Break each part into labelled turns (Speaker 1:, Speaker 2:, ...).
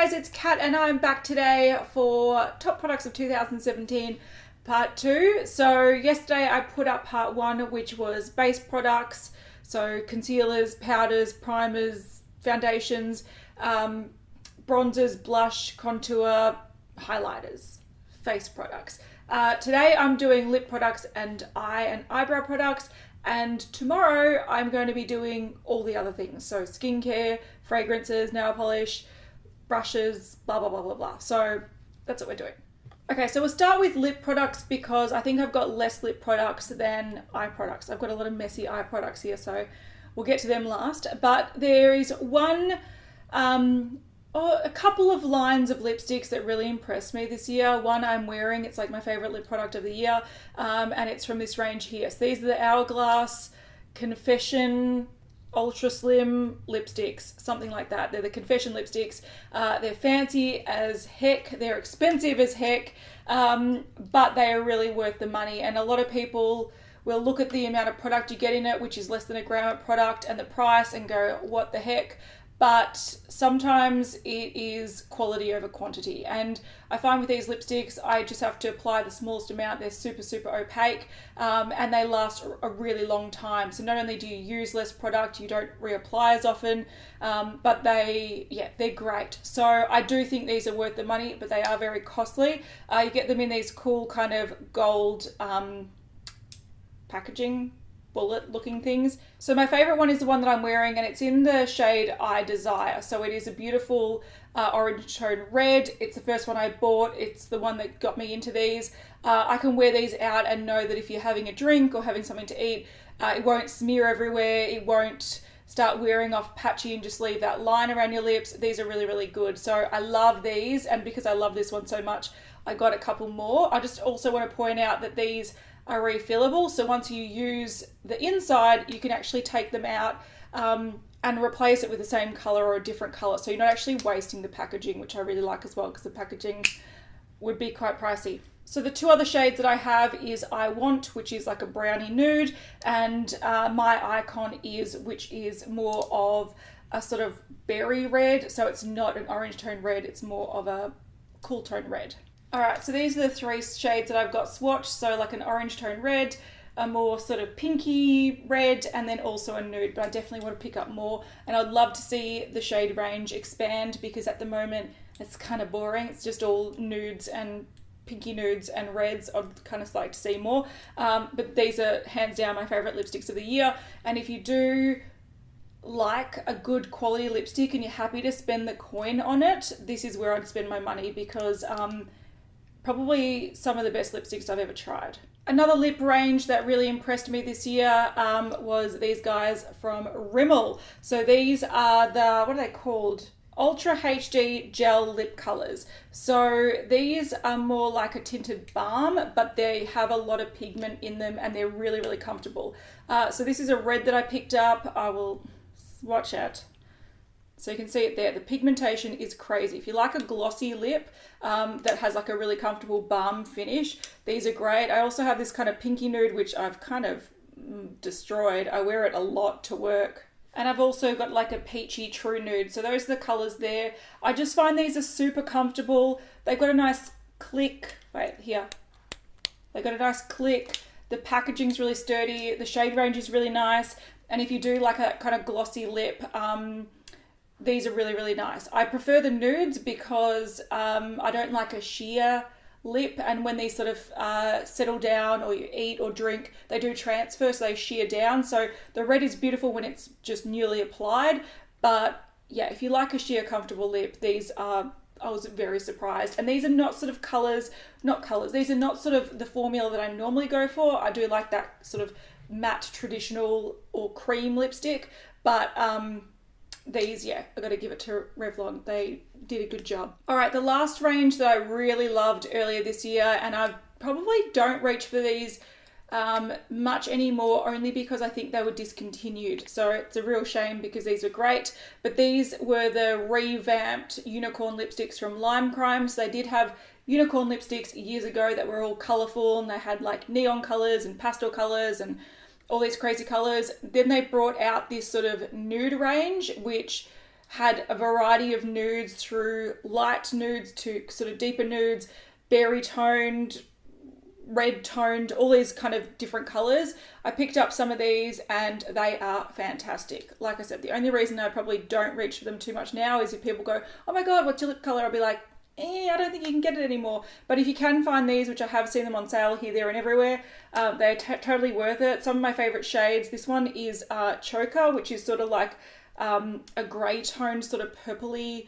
Speaker 1: guys, it's Kat and I'm back today for Top Products of 2017 Part 2. So yesterday I put up Part 1, which was base products, so concealers, powders, primers, foundations, bronzers, blush, contour, highlighters, face products. Today I'm doing lip products and eye and eyebrow products, and tomorrow I'm going to be doing all the other things, so skincare, fragrances, nail polish, brushes, blah blah blah blah blah. So that's what we're doing. Okay, so we'll start with lip products because I think I've got less lip products than eye products. I've got a lot of messy eye products here, so we'll get to them last. But there is a couple of lines of lipsticks that really impressed me this year. One I'm wearing, it's like my favorite lip product of the year, and it's from this range here. So these are the Hourglass Confession Ultra Slim lipsticks, something like that. They're the Confession lipsticks. They're fancy as heck, they're expensive as heck, but they are really worth the money. And a lot of people will look at the amount of product you get in it, which is less than a gram of product, and the price and go, what the heck? But sometimes it is quality over quantity. And I find with these lipsticks, I just have to apply the smallest amount. They're super, super opaque, and they last a really long time. So not only do you use less product, you don't reapply as often, but they're great. So I do think these are worth the money, but they are very costly. You get them in these cool kind of gold packaging, bullet looking things. So my favorite one is the one that I'm wearing, and it's in the shade I Desire. So it is a beautiful orange tone red. It's the first one I bought. It's the one that got me into these. I can wear these out and know that if you're having a drink or having something to eat, it won't smear everywhere. It won't start wearing off patchy and just leave that line around your lips. These are really, really good. So I love these, and because I love this one so much, I got a couple more. I just also want to point out that these are refillable, so once you use the inside, you can actually take them out and replace it with the same color or a different color, so you're not actually wasting the packaging, which I really like as well, because the packaging would be quite pricey. So the two other shades that I have is I Want, which is like a brownie nude, and My Icon which is more of a sort of berry red, so it's not an orange tone red, it's more of a cool tone red. Alright, so these are the three shades that I've got swatched, so like an orange tone red, a more sort of pinky red, and then also a nude, but I definitely want to pick up more, and I'd love to see the shade range expand, because at the moment it's kind of boring. It's just all nudes and pinky nudes and reds. I'd kind of like to see more, but these are hands down my favourite lipsticks of the year. And if you do like a good quality lipstick and you're happy to spend the coin on it, this is where I'd spend my money, because probably some of the best lipsticks I've ever tried. Another lip range that really impressed me this year was these guys from Rimmel. So these are the, what are they called? Ultra HD Gel Lip Colors. So these are more like a tinted balm, but they have a lot of pigment in them, and they're really, really comfortable. So this is a red that I picked up. I will swatch it. So you can see it there. The pigmentation is crazy. If you like a glossy lip that has like a really comfortable balm finish, these are great. I also have this kind of pinky nude, which I've kind of destroyed. I wear it a lot to work. And I've also got like a peachy true nude. So those are the colors there. I just find these are super comfortable. They've got a nice click. Wait, here. They've got a nice click. The packaging's really sturdy. The shade range is really nice. And if you do like a kind of glossy lip, these are really, really nice. I prefer the nudes because I don't like a sheer lip, and when these sort of settle down or you eat or drink, they do transfer, so they shear down. So the red is beautiful when it's just newly applied, but yeah, if you like a sheer comfortable lip, these are, I was very surprised. And these are not sort of these are not sort of the formula that I normally go for. I do like that sort of matte traditional or cream lipstick, but these, yeah, I got to give it to Revlon. They did a good job. All right, the last range that I really loved earlier this year, and I probably don't reach for these much anymore, only because I think they were discontinued. So it's a real shame, because these are great. But these were the revamped unicorn lipsticks from Lime Crime. So they did have unicorn lipsticks years ago that were all colourful, and they had like neon colours and pastel colours and all these crazy colours. Then they brought out this sort of nude range, which had a variety of nudes, through light nudes to sort of deeper nudes, berry toned, red toned, all these kind of different colors. I picked up some of these and they are fantastic. Like I said, the only reason I probably don't reach for them too much now is if people go, oh my God, what's your lip color? I'll be like, I don't think you can get it anymore. But if you can find these, which I have seen them on sale here, there and everywhere, they're totally worth it. Some of my favorite shades, this one is Choker, which is sort of like a grey toned sort of purpley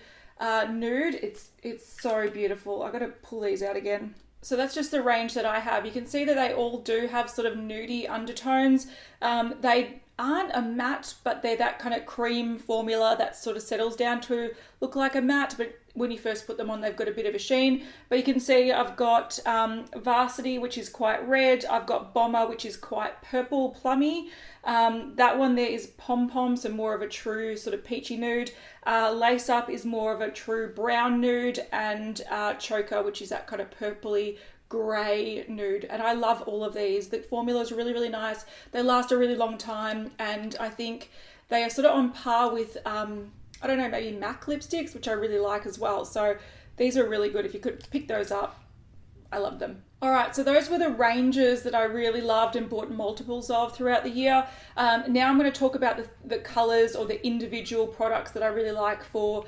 Speaker 1: nude. It's so beautiful. I gotta pull these out again. So that's just the range that I have. You can see that they all do have sort of nudie undertones. They aren't a matte, but they're that kind of cream formula that sort of settles down to look like a matte, but when you first put them on, they've got a bit of a sheen. But you can see I've got Varsity, which is quite red. I've got Bomber, which is quite purple plummy. That one there is Pom Pom, so more of a true sort of peachy nude. Lace Up is more of a true brown nude, and Choker, which is that kind of purpley grey nude. And I love all of these. The formula is really, really nice. They last a really long time, and I think they are sort of on par with I don't know, maybe MAC lipsticks, which I really like as well. So these are really good. If you could pick those up, I love them. All right, so those were the ranges that I really loved and bought multiples of throughout the year. Now I'm going to talk about the colors or the individual products that I really like for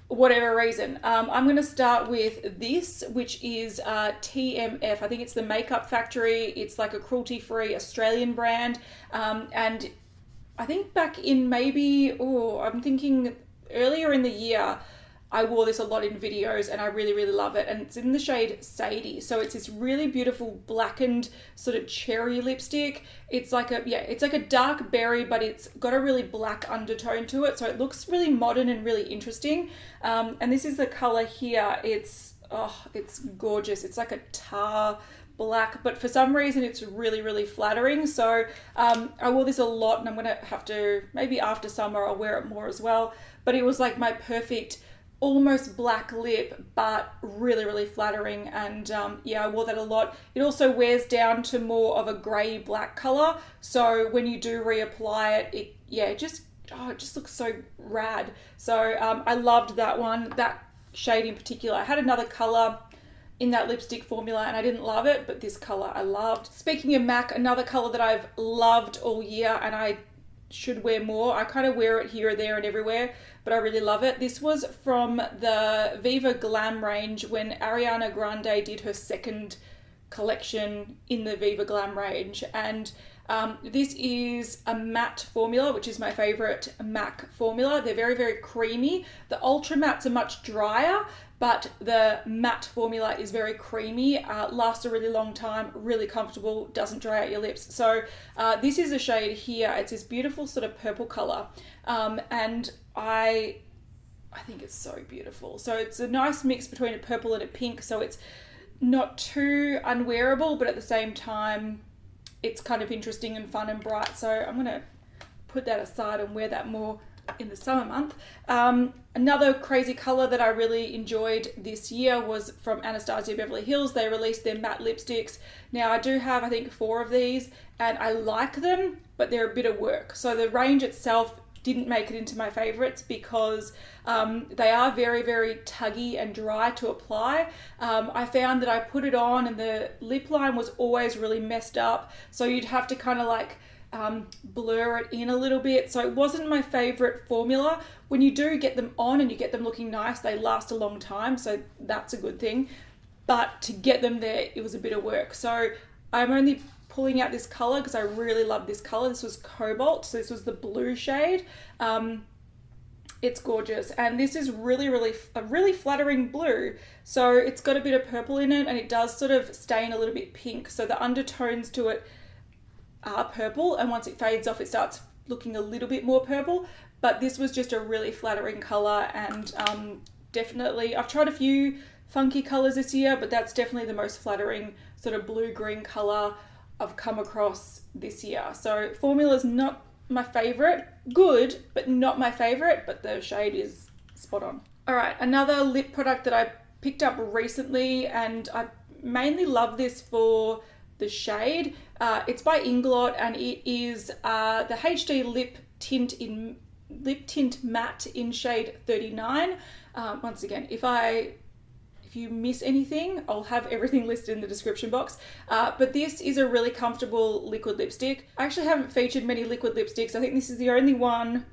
Speaker 1: whatever reason. I'm going to start with this, which is TMF. I think it's the Makeup Factory. It's like a cruelty-free Australian brand. And I think back in maybe, I'm thinking earlier in the year, I wore this a lot in videos and I really, really love it. And it's in the shade Sadie. So it's this really beautiful blackened sort of cherry lipstick. It's like a dark berry, but it's got a really black undertone to it. So it looks really modern and really interesting. And this is the color here. It's gorgeous. It's like a tar black, but for some reason it's really, really flattering. So I wore this a lot, and I'm gonna have to, maybe after summer I'll wear it more as well. But it was like my perfect almost black lip, but really, really flattering. And I wore that a lot. It also wears down to more of a grey black color, so when you do reapply it, it just looks so rad. So I loved that one, that shade in particular. I had another color in that lipstick formula and I didn't love it, but this color I loved. Speaking of MAC, another color that I've loved all year and I should wear more. I kind of wear it here or there and everywhere, but I really love it. This was from the Viva Glam range when Ariana Grande did her second collection in the Viva Glam range. And this is a matte formula, which is my favorite MAC formula. They're very, very creamy. The ultra mattes are much drier, but the matte formula is very creamy, lasts a really long time, really comfortable, doesn't dry out your lips. So this is a shade here. It's this beautiful sort of purple color. And I think it's so beautiful. So it's a nice mix between a purple and a pink. So it's not too unwearable, but at the same time, it's kind of interesting and fun and bright. So I'm gonna put that aside and wear that more in the summer month. Another crazy color that I really enjoyed this year was from Anastasia Beverly Hills. They released their matte lipsticks. Now I do have, I think, 4 of these and I like them, but they're a bit of work. So the range itself didn't make it into my favorites because they are very, very tuggy and dry to apply. I found that I put it on and the lip line was always really messed up. So you'd have to kind of like blur it in a little bit. So it wasn't my favorite formula. When you do get them on and you get them looking nice, they last a long time. So that's a good thing. But to get them there, it was a bit of work. So I'm only pulling out this color because I really love this color. This was Cobalt, so this was the blue shade. It's gorgeous, and this is really, really a really flattering blue. So it's got a bit of purple in it, and it does sort of stain a little bit pink. So the undertones to it are purple, and once it fades off, it starts looking a little bit more purple. But this was just a really flattering color, and definitely, I've tried a few funky colors this year, but that's definitely the most flattering sort of blue-green color I've come across this year. So formula's not my favorite. Good, but not my favorite, but the shade is spot on. All right, another lip product that I picked up recently, and I mainly love this for the shade. It's by Inglot, and it is the HD Lip Tint in lip tint matte in shade 39. Once again, if you miss anything, I'll have everything listed in the description box. But this is a really comfortable liquid lipstick. I actually haven't featured many liquid lipsticks. I think this is the only one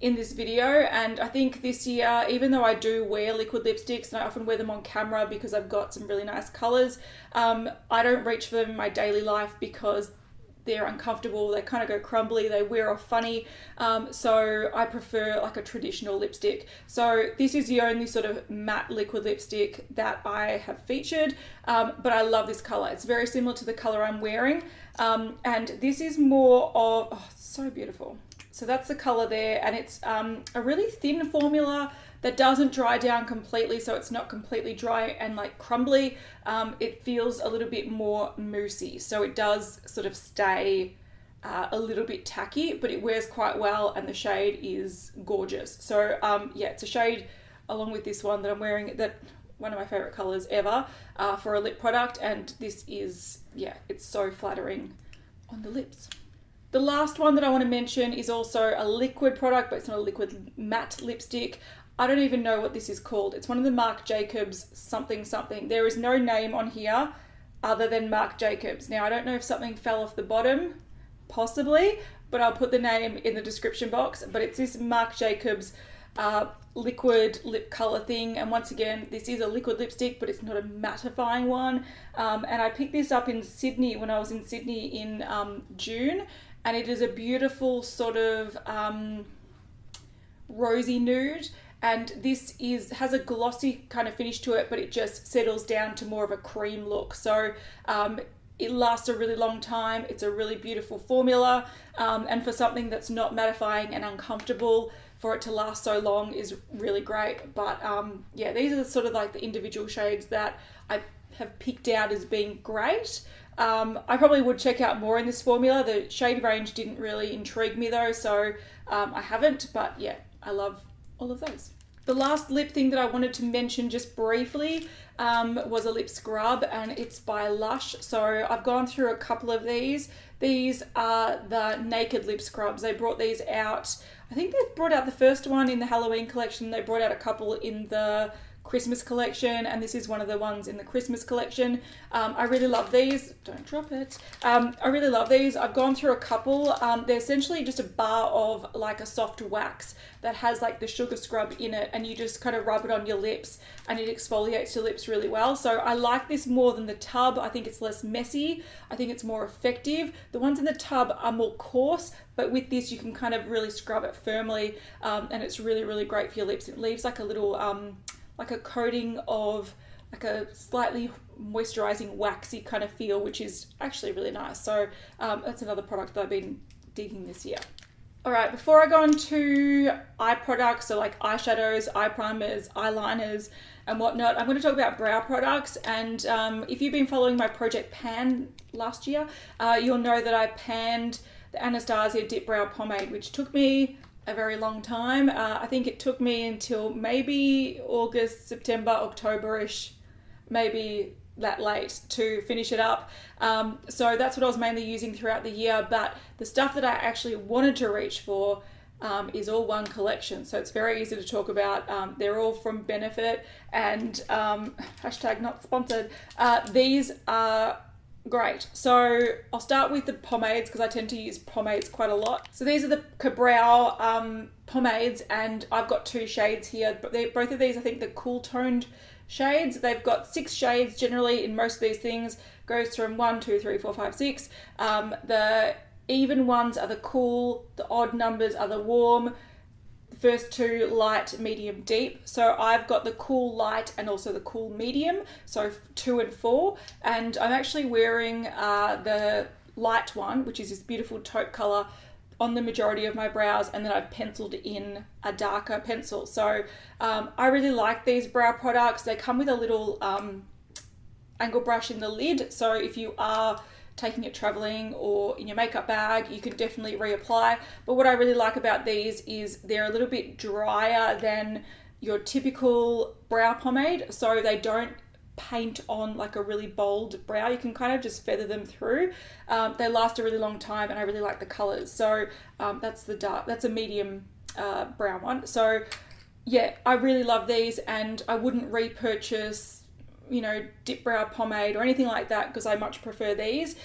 Speaker 1: in this video, and I think this year, even though I do wear liquid lipsticks and I often wear them on camera because I've got some really nice colors, I don't reach for them in my daily life because they're uncomfortable, they kind of go crumbly, they wear off funny, so I prefer like a traditional lipstick. So this is the only sort of matte liquid lipstick that I have featured, but I love this color. It's very similar to the color I'm wearing, and this is more of, oh, it's so beautiful. So that's the color there, and it's a really thin formula that doesn't dry down completely, so it's not completely dry and like crumbly. It feels a little bit more moussey, so it does sort of stay a little bit tacky, but it wears quite well, and the shade is gorgeous. So yeah, it's a shade along with this one that I'm wearing, that one of my favorite colors ever for a lip product, and this is, yeah, it's so flattering on the lips. The last one that I want to mention is also a liquid product, but it's not a liquid matte lipstick. I don't even know what this is called. It's one of the Marc Jacobs something something. There is no name on here other than Marc Jacobs. Now, I don't know if something fell off the bottom, possibly, but I'll put the name in the description box. But it's this Marc Jacobs liquid lip color thing, and once again, this is a liquid lipstick, but it's not a mattifying one. And I picked this up in Sydney when I was in Sydney in June, and it is a beautiful sort of rosy nude, and this has a glossy kind of finish to it, but it just settles down to more of a cream look. So it lasts a really long time. It's a really beautiful formula, and for something that's not mattifying and uncomfortable, for it to last so long is really great. But yeah, these are sort of like the individual shades that I have picked out as being great. I probably would check out more in this formula. The shade range didn't really intrigue me though, so I haven't, but yeah, I love all of those. The last lip thing that I wanted to mention just briefly was a lip scrub, and it's by Lush. So I've gone through a couple of these. These are the Naked Lip Scrubs. They brought these out, I think they brought out the first one in the Halloween collection. They brought out a couple in the Christmas collection, and this is one of the ones in the Christmas collection. I really love these. Don't drop it. I really love these. I've gone through a couple. They're essentially just a bar of like a soft wax that has like the sugar scrub in it, and you just kind of rub it on your lips and it exfoliates your lips really well. So I like this more than the tub. I think it's less messy. I think it's more effective. The ones in the tub are more coarse, but with this you can kind of really scrub it firmly, and it's really, really great for your lips. It leaves like a little like a coating of like a slightly moisturizing waxy kind of feel, which is actually really nice. So that's another product that I've been digging this year. All right, before I go on to eye products, so like eyeshadows, eye primers, eyeliners and whatnot, I'm going to talk about brow products. And if you've been following my Project Pan last year, you'll know that I panned the Anastasia Dip Brow Pomade, which took me a very long time. I think it took me until maybe August, September, October-ish, maybe that late to finish it up. So that's what I was mainly using throughout the year, but the stuff that I actually wanted to reach for is all one collection. So it's very easy to talk about. They're all from Benefit, and hashtag not sponsored. These are great. So I'll start with the pomades because I tend to use pomades quite a lot. So these are the Cabral pomades, and I've got two shades here, but both of these, I think, the cool toned shades. They've got 6 shades generally in most of these things. Goes from 1, 2, 3, 4, 5, 6. The even ones are the cool, the odd numbers are the warm. The first 2 light, medium, deep. So I've got the cool light and also the cool medium, so 2 and 4. And I'm actually wearing the light one, which is this beautiful taupe color, on the majority of my brows, and then I've penciled in a darker pencil. So I really like these brow products. They come with a little angle brush in the lid, so if you are taking it traveling or in your makeup bag, you can definitely reapply. But what I really like about these is they're a little bit drier than your typical brow pomade, so they don't paint on like a really bold brow. You can kind of just feather them through. They last a really long time, and I really like the colors. So that's a medium brown one. So yeah, I really love these, and I wouldn't repurchase, you know, dip brow pomade or anything like that, because I much prefer these.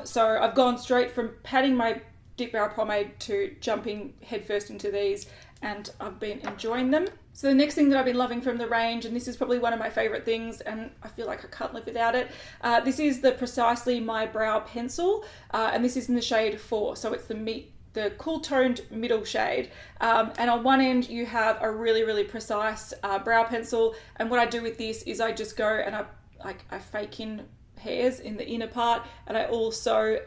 Speaker 1: So I've gone straight from patting my dip brow pomade to jumping headfirst into these, and I've been enjoying them. So the next thing that I've been loving from the range, and this is probably one of my favorite things, and I feel like I can't live without it, this is the Precisely My Brow Pencil, and this is in the shade 4, so it's the cool toned middle shade, and on one end you have a really precise brow pencil, and what I do with this is I just go and I fake in hairs in the inner part, and I also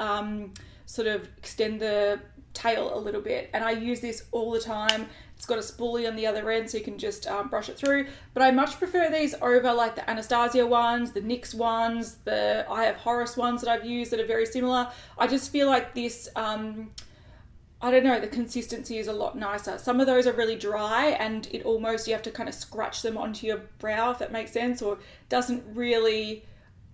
Speaker 1: sort of extend the tail a little bit, and I use this all the time. It's got a spoolie on the other end, so you can just brush it through. But I much prefer these over like the Anastasia ones, the NYX ones, the Eye of Horus ones that I've used that are very similar. I just feel like this, I don't know, the consistency is a lot nicer. Some of those are really dry, and it almost, you have to kind of scratch them onto your brow, if that makes sense, or doesn't really,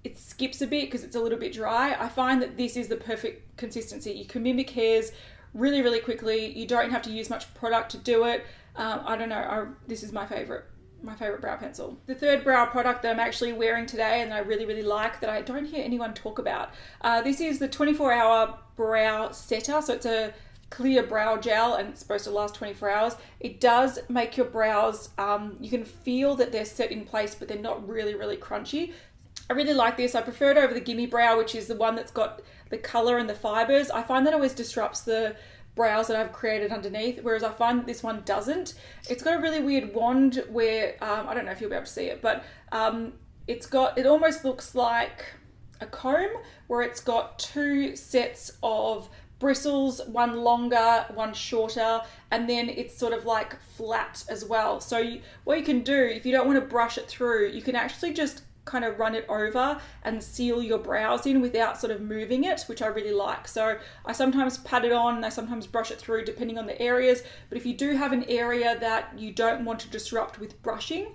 Speaker 1: it skips a bit because it's a little bit dry. I find that this is the perfect consistency. You can mimic hairs really quickly. You don't have to use much product to do it. I don't know, this is my favorite brow pencil. The third brow product that I'm actually wearing today, and I really like, that I don't hear anyone talk about, this is the 24-hour brow setter. So it's a clear brow gel, and it's supposed to last 24 hours. It does make your brows, you can feel that they're set in place, but they're not really crunchy. I really like this. I prefer it over the Gimme Brow, which is the one that's got the color and the fibers. I find that always disrupts the brows that I've created underneath, whereas I find that this one doesn't. It's got a really weird wand where, I don't know if you'll be able to see it, but it almost looks like a comb, where it's got two sets of bristles, one longer, one shorter, and then it's sort of like flat as well. So what you can do, if you don't want to brush it through, you can actually just kind of run it over and seal your brows in without sort of moving it, which I really like. So I sometimes pat it on, I sometimes brush it through depending on the areas, but if you do have an area that you don't want to disrupt with brushing,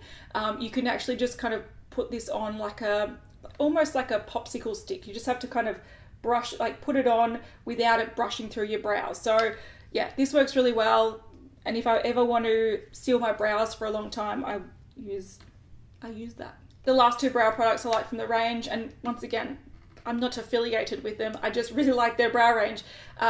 Speaker 1: you can actually just kind of put this on like almost like a popsicle stick. You just have to kind of brush, like put it on without it brushing through your brows. So yeah, this works really well, and if I ever want to seal my brows for a long time, I use that. The last two brow products I like from the range, and once again, I'm not affiliated with them, I just really like their brow range.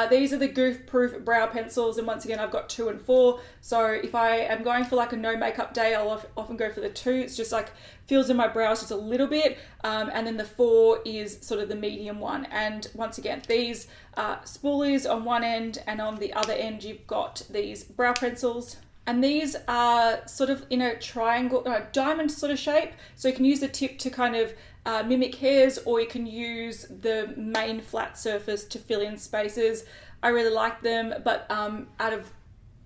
Speaker 1: These are the Goof Proof brow pencils, and once again I've got 2 and 4. So if I am going for like a no makeup day, I'll often go for the 2. It's just like fills in my brows just a little bit, and then the 4 is sort of the medium one. And once again, these spoolies on one end, and on the other end you've got these brow pencils. And these are sort of in a triangle, diamond sort of shape. So you can use the tip to kind of mimic hairs, or you can use the main flat surface to fill in spaces. I really like them, but out of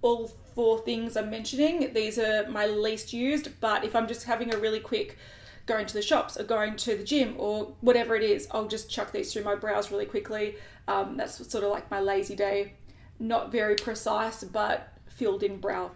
Speaker 1: all 4 things I'm mentioning, these are my least used. But if I'm just having a really quick going to the shops or going to the gym or whatever it is, I'll just chuck these through my brows really quickly. That's sort of like my lazy day. Not very precise, but filled in brow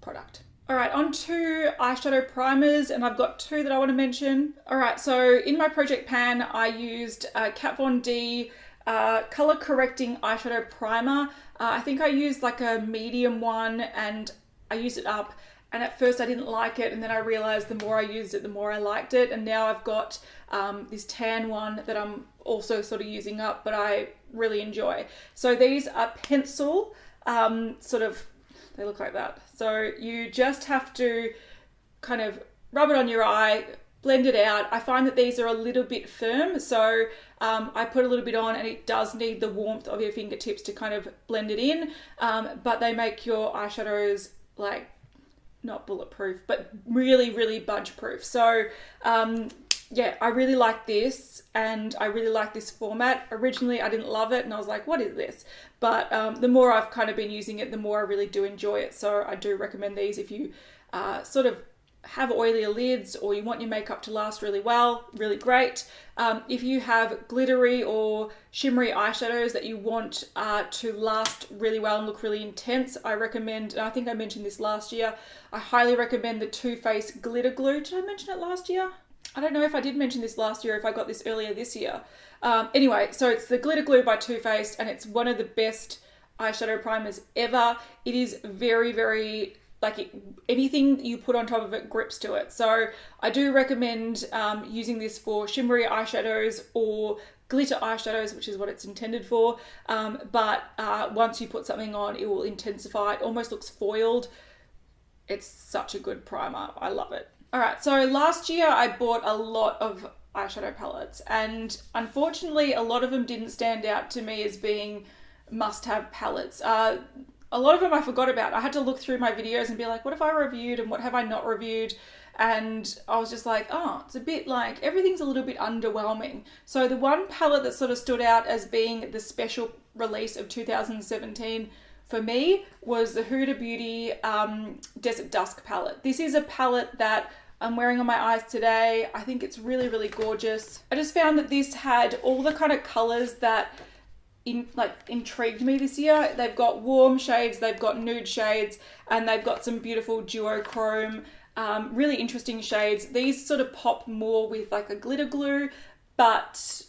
Speaker 1: product. All right, on to eyeshadow primers, and I've got 2 that I want to mention. All right, so in my project pan, I used Kat Von D color correcting eyeshadow primer. I think I used like a medium one, and I used it up, and at first I didn't like it, and then I realized the more I used it, the more I liked it, and now I've got this tan one that I'm also sort of using up, but I really enjoy. So these are pencil, they look like that. So you just have to kind of rub it on your eye, blend it out. I find that these are a little bit firm, so I put a little bit on, and it does need the warmth of your fingertips to kind of blend it in, but they make your eyeshadows like not bulletproof, but really budge proof. So yeah, I really like this, and I really like this format. Originally, I didn't love it, and I was like, what is this? But the more I've kind of been using it, the more I really do enjoy it. So I do recommend these if you sort of have oilier lids, or you want your makeup to last really well, really great. If you have glittery or shimmery eyeshadows that you want to last really well and look really intense, I recommend, and I think I mentioned this last year, I highly recommend the Too Faced Glitter Glue. Did I mention it last year? I don't know if I did mention this last year, if I got this earlier this year. Anyway, so it's the Glitter Glue by Too Faced, and it's one of the best eyeshadow primers ever. It is very, very, like, anything you put on top of it grips to it. So I do recommend using this for shimmery eyeshadows or glitter eyeshadows, which is what it's intended for. But once you put something on, it will intensify. It almost looks foiled. It's such a good primer. I love it. All right, so last year I bought a lot of eyeshadow palettes, and unfortunately a lot of them didn't stand out to me as being must-have palettes. A lot of them I forgot about. I had to look through my videos and be like, what have I reviewed and what have I not reviewed? And I was just like, oh, it's a bit like, everything's a little bit underwhelming. So the one palette that sort of stood out as being the special release of 2017 for me was the Huda Beauty Desert Dusk palette. This is a palette that I'm wearing on my eyes today. I think it's really, really gorgeous. I just found that this had all the kind of colors that intrigued me this year. They've got warm shades, they've got nude shades, and they've got some beautiful duochrome, really interesting shades. These sort of pop more with like a glitter glue, but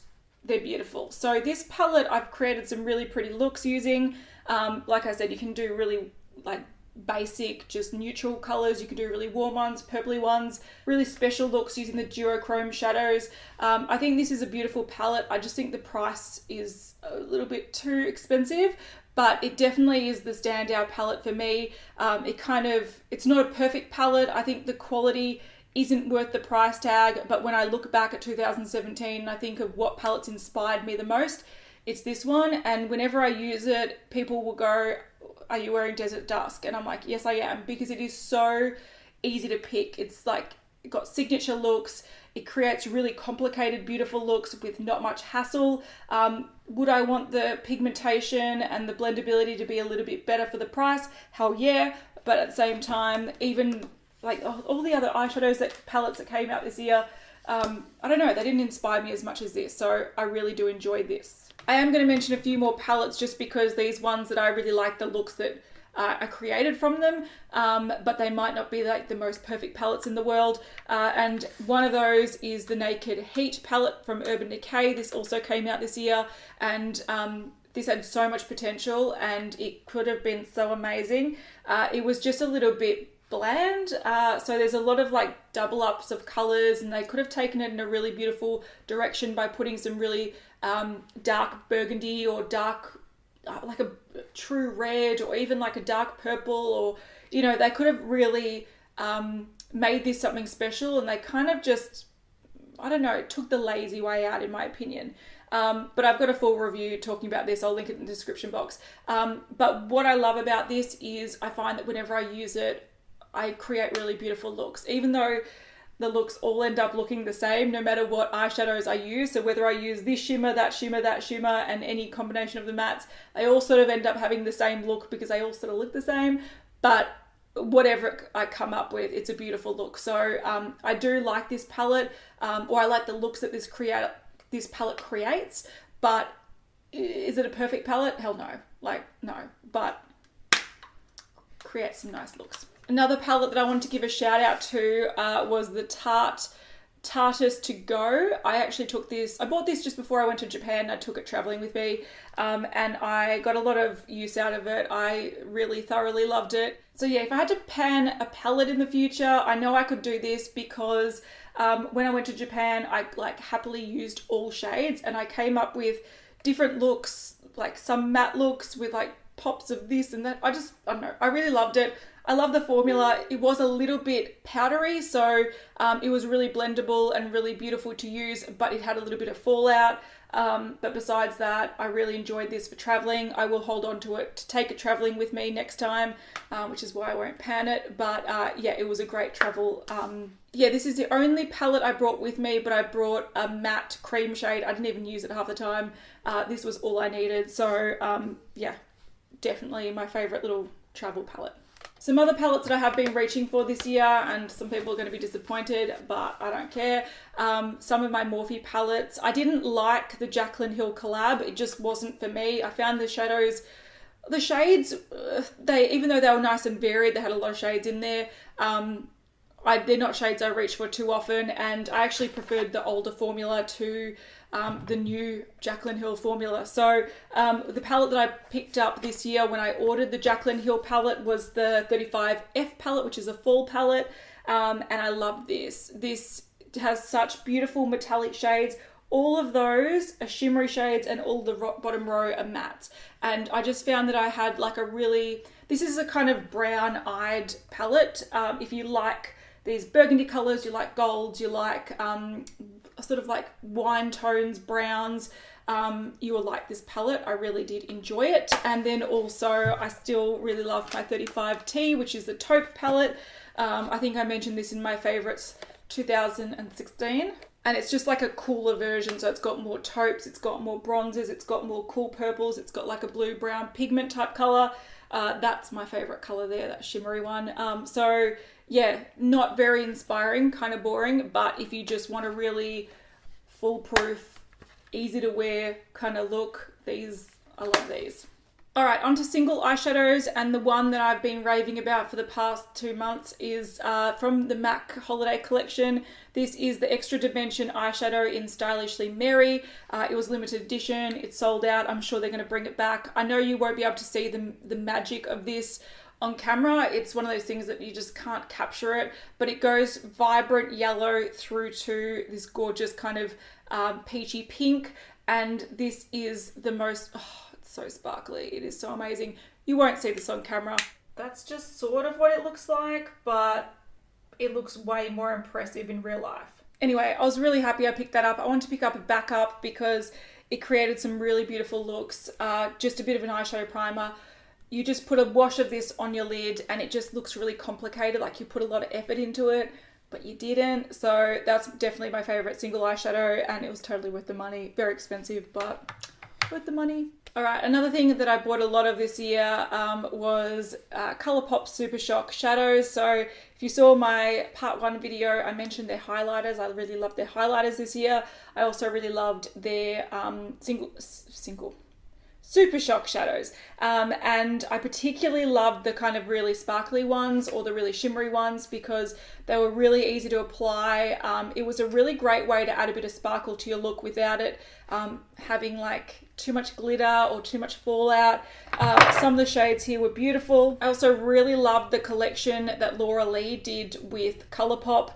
Speaker 1: they're beautiful. So this palette I've created some really pretty looks using. Like I said, you can do really like basic, just neutral colors. You can do really warm ones, purpley ones, really special looks using the duochrome shadows. I think this is a beautiful palette. I just think the price is a little bit too expensive, but it definitely is the standout palette for me. It's not a perfect palette. I think the quality isn't worth the price tag, but when I look back at 2017 and I think of what palettes inspired me the most, it's this one. And whenever I use it, people will go, are you wearing Desert Dusk? And I'm like, yes, I am, because it is so easy to pick. It's like, it got signature looks. It creates really complicated, beautiful looks with not much hassle. Would I want the pigmentation and the blendability to be a little bit better for the price? Hell yeah. But at the same time, even like all the other eyeshadows palettes that came out this year, I don't know, they didn't inspire me as much as this. So I really do enjoy this. I am going to mention a few more palettes just because these ones that I really like the looks that are created from them, but they might not be like the most perfect palettes in the world. And one of those is the Naked Heat palette from Urban Decay. This also came out this year, and this had so much potential and it could have been so amazing. It was just a little bit bland, so there's a lot of like double ups of colors, and they could have taken it in a really beautiful direction by putting some really dark burgundy or dark like a true red, or even like a dark purple, or you know, they could have really made this something special, and they kind of just, I don't know, took the lazy way out in my opinion. But I've got a full review talking about this. I'll link it in the description box. But what I love about this is I find that whenever I use it, I create really beautiful looks, even though the looks all end up looking the same no matter what eyeshadows I use. So whether I use this shimmer, that shimmer, that shimmer, and any combination of the mattes, they all sort of end up having the same look because they all sort of look the same. But whatever I come up with, it's a beautiful look. So I do like this palette, or I like the looks that this palette creates. But is it a perfect palette? Hell no. Like, no. But creates some nice looks. Another palette that I wanted to give a shout out to was the Tartus To Go. I actually took this, I bought this just before I went to Japan. I took it traveling with me, and I got a lot of use out of it. I really thoroughly loved it. So yeah, if I had to pan a palette in the future, I know I could do this because when I went to Japan, I like happily used all shades, and I came up with different looks, like some matte looks with like pops of this and that. I don't know, I really loved it. I love the formula. It was a little bit powdery, so it was really blendable and really beautiful to use, but it had a little bit of fallout. But besides that, I really enjoyed this for traveling. I will hold on to it to take it traveling with me next time, which is why I won't pan it. But yeah, it was a great travel. Yeah, this is the only palette I brought with me, but I brought a matte cream shade. I didn't even use it half the time. This was all I needed. So yeah, definitely my favorite little travel palette. Some other palettes that I have been reaching for this year, and some people are going to be disappointed, but I don't care. Some of my Morphe palettes. I didn't like the Jaclyn Hill collab. It just wasn't for me. I found the shades, even though they were nice and varied, they had a lot of shades in there. they're not shades I reach for too often, and I actually preferred the older formula to the new Jaclyn Hill formula. So the palette that I picked up this year when I ordered the Jaclyn Hill palette was the 35F palette, which is a fall palette, and I love this. This has such beautiful metallic shades. All of those are shimmery shades and all the bottom row are mattes. And I just found that I had like this is a kind of brown-eyed palette. If you like these burgundy colors, you like golds, you like sort of like wine tones, browns, you will like this palette. I really did enjoy it. And then also I still really loved my 35T, which is the taupe palette. I think I mentioned this in my favorites 2016. And it's just like a cooler version. So it's got more taupes, it's got more bronzes, it's got more cool purples, it's got like a blue-brown pigment type color. That's my favorite color there, that shimmery one. So yeah, not very inspiring, kind of boring, but if you just want a really foolproof, easy to wear kind of look, I love these. All right, onto single eyeshadows, and the one that I've been raving about for the past 2 months is from the MAC Holiday Collection. This is the Extra Dimension eyeshadow in Stylishly Mary. It was limited edition, it's sold out. I'm sure they're gonna bring it back. I know you won't be able to see the magic of this on camera. It's one of those things that you just can't capture it, but it goes vibrant yellow through to this gorgeous kind of peachy pink, and this is the most, so sparkly. It is so amazing. You won't see this on camera. That's just sort of what it looks like, but it looks way more impressive in real life. Anyway, I was really happy I picked that up. I wanted to pick up a backup because it created some really beautiful looks. Just a bit of an eyeshadow primer. You just put a wash of this on your lid and it just looks really complicated, like you put a lot of effort into it, but you didn't. So that's definitely my favorite single eyeshadow, and it was totally worth the money. Very expensive, but worth the money. All right, another thing that I bought a lot of this year was Colourpop Super Shock shadows. So if you saw my part 1 video, I mentioned their highlighters. I really loved their highlighters this year. I also really loved their Super Shock shadows. And I particularly loved the kind of really sparkly ones or the really shimmery ones because they were really easy to apply. It was a really great way to add a bit of sparkle to your look without it having like too much glitter or too much fallout. Some of the shades here were beautiful. I also really loved the collection that Laura Lee did with Colourpop.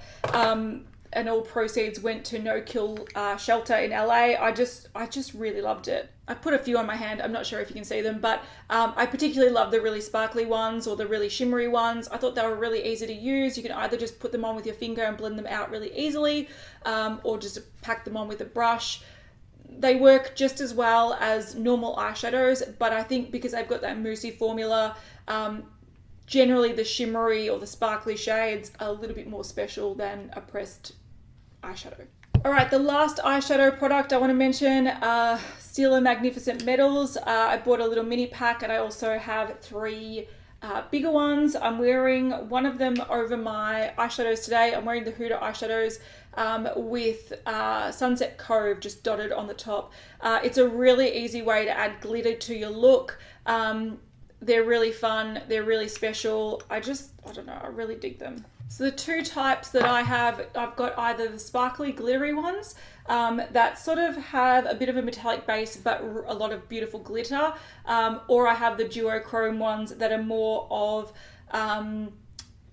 Speaker 1: And all proceeds went to No Kill Shelter in LA. I just really loved it. I put a few on my hand. I'm not sure if you can see them, but I particularly love the really sparkly ones or the really shimmery ones. I thought they were really easy to use. You can either just put them on with your finger and blend them out really easily, or just pack them on with a brush. They work just as well as normal eyeshadows, but I think because they've got that moussey formula, generally the shimmery or the sparkly shades are a little bit more special than a pressed eyeshadow. All right, the last eyeshadow product I want to mention, Stila Magnificent Metals. I bought a little mini pack and I also have 3 bigger ones. I'm wearing one of them over my eyeshadows today. I'm wearing the Huda eyeshadows with Sunset Cove just dotted on the top. It's a really easy way to add glitter to your look. They're really fun, they're really special. I don't know, I really dig them. So the 2 types that I have, I've got either the sparkly glittery ones that sort of have a bit of a metallic base but a lot of beautiful glitter, or I have the duochrome ones that are more of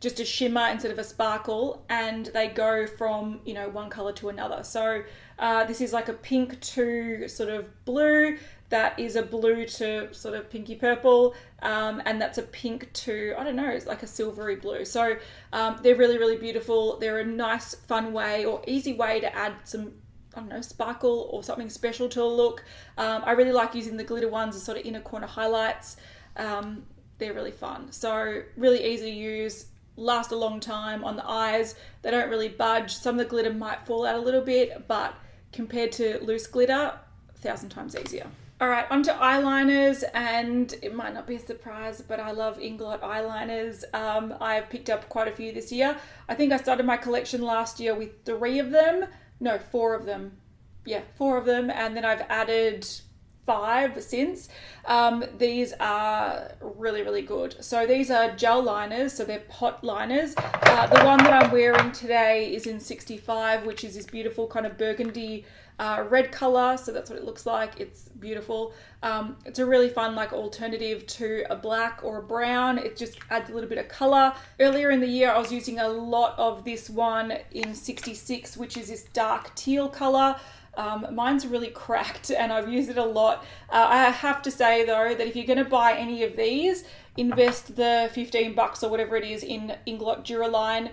Speaker 1: just a shimmer instead of a sparkle, and they go from, you know, one color to another. So this is like a pink to sort of blue, that is a blue to sort of pinky purple, and that's a pink to, I don't know, it's like a silvery blue. So they're really, really beautiful. They're a nice, fun way or easy way to add some, I don't know, sparkle or something special to a look. I really like using the glitter ones as sort of inner corner highlights. They're really fun. So really easy to use, last a long time on the eyes. They don't really budge. Some of the glitter might fall out a little bit, but compared to loose glitter, 1,000 times easier. All right, onto eyeliners, and it might not be a surprise, but I love Inglot eyeliners. I've picked up quite a few this year. I think I started my collection last year with 3 of them. No, 4 of them. Yeah, 4 of them, and then I've added 5 since. These are really, really good. So these are gel liners, so they're pot liners. The one that I'm wearing today is in 65, which is this beautiful kind of burgundy red color. So that's what it looks like. It's beautiful. It's a really fun like alternative to a black or a brown. It just adds a little bit of color. Earlier in the year I was using a lot of this one in 66, which is this dark teal color. Mine's really cracked and I've used it a lot. I have to say though that if you're going to buy any of these, invest the $15 or whatever it is in Inglot Duraline,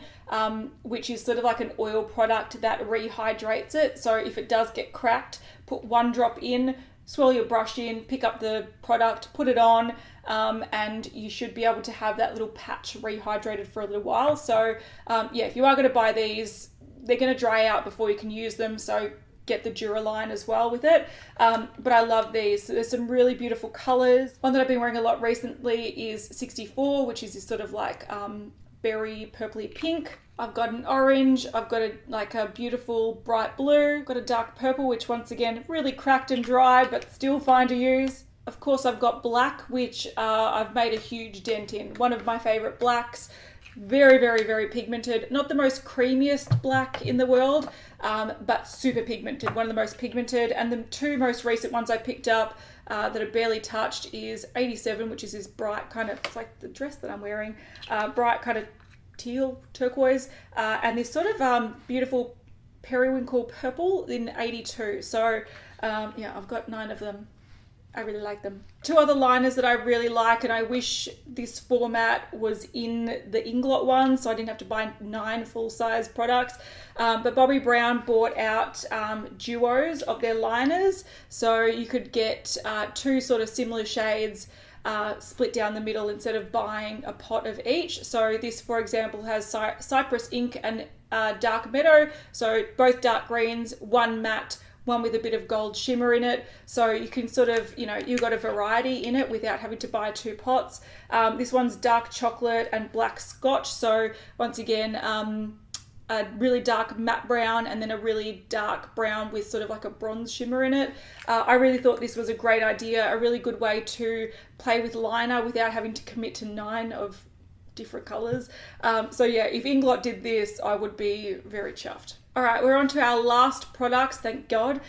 Speaker 1: which is sort of like an oil product that rehydrates it. So if it does get cracked, put 1 drop in, swirl your brush in, pick up the product, put it on, and you should be able to have that little patch rehydrated for a little while. So yeah, if you are going to buy these, they're going to dry out before you can use them. So get the Duraline as well with it. But I love these. So there's some really beautiful colors. One that I've been wearing a lot recently is 64, which is this sort of like berry purpley pink. I've got an orange, I've got a beautiful bright blue, I've got a dark purple, which once again really cracked and dry but still fine to use. Of course I've got black, which I've made a huge dent in. One of my favorite blacks. Very, very, very pigmented. Not the most creamiest black in the world, but super pigmented. One of the most pigmented. And the 2 most recent ones I picked up that are barely touched is 87, which is this bright kind of, it's like the dress that I'm wearing, bright kind of teal turquoise, and this sort of beautiful periwinkle purple in 82. So yeah, I've got 9 of them. I really like them. 2 other liners that I really like, and I wish this format was in the Inglot one so I didn't have to buy 9 full-size products. But Bobbi Brown bought out duos of their liners, so you could get 2 sort of similar shades split down the middle instead of buying a pot of each. So this, for example, has Cypress Ink and Dark Meadow, so both dark greens, 1 matte, one with a bit of gold shimmer in it. So you can sort of, you know, you've got a variety in it without having to buy 2 pots. This one's dark chocolate and black scotch. So once again, a really dark matte brown and then a really dark brown with sort of like a bronze shimmer in it. I really thought this was a great idea, a really good way to play with liner without having to commit to 9 of different colors. So yeah, if Inglot did this, I would be very chuffed. All right, we're on to our last products, thank God.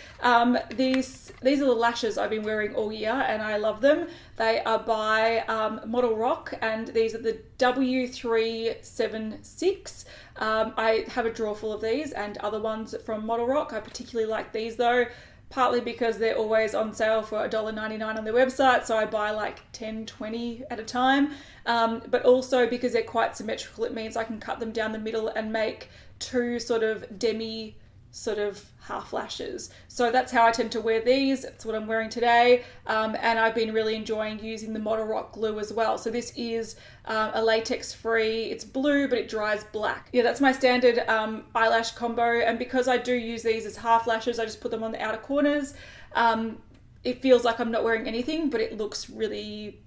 Speaker 1: These are the lashes I've been wearing all year and I love them. They are by Model Rock and these are the W376. I have a drawer full of these and other ones from Model Rock. I particularly like these though, partly because they're always on sale for $1.99 on their website, so I buy like 10, 20 at a time. But also because they're quite symmetrical, it means I can cut them down the middle and make 2 sort of demi sort of half lashes. So that's how I tend to wear these. That's what I'm wearing today. And I've been really enjoying using the Model Rock glue as well. So this is a latex free, it's blue, but it dries black. Yeah, that's my standard eyelash combo. And because I do use these as half lashes, I just put them on the outer corners. It feels like I'm not wearing anything, but it looks really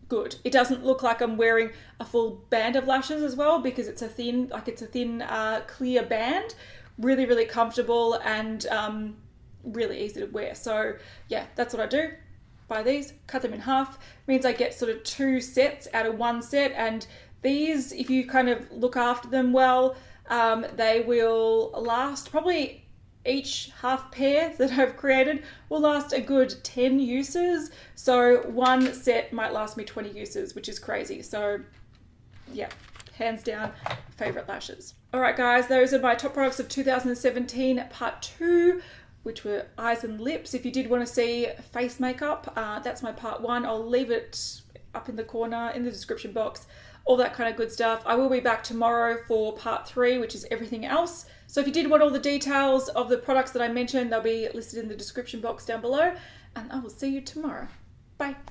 Speaker 1: good. It doesn't look like I'm wearing a full band of lashes as well because it's a thin, clear band. Really, really comfortable and really easy to wear. So yeah, that's what I do. Buy these, cut them in half. Means I get sort of 2 sets out of 1 set. And these, if you kind of look after them well, they will last probably, each half pair that I've created will last a good 10 uses. So 1 set might last me 20 uses, which is crazy. So yeah, hands down, favorite lashes. All right, guys, those are my top products of 2017 part 2, which were eyes and lips. If you did want to see face makeup, that's my part 1. I'll leave it up in the corner in the description box, all that kind of good stuff. I will be back tomorrow for part 3, which is everything else. So if you did want all the details of the products that I mentioned, they'll be listed in the description box down below, and I will see you tomorrow. Bye.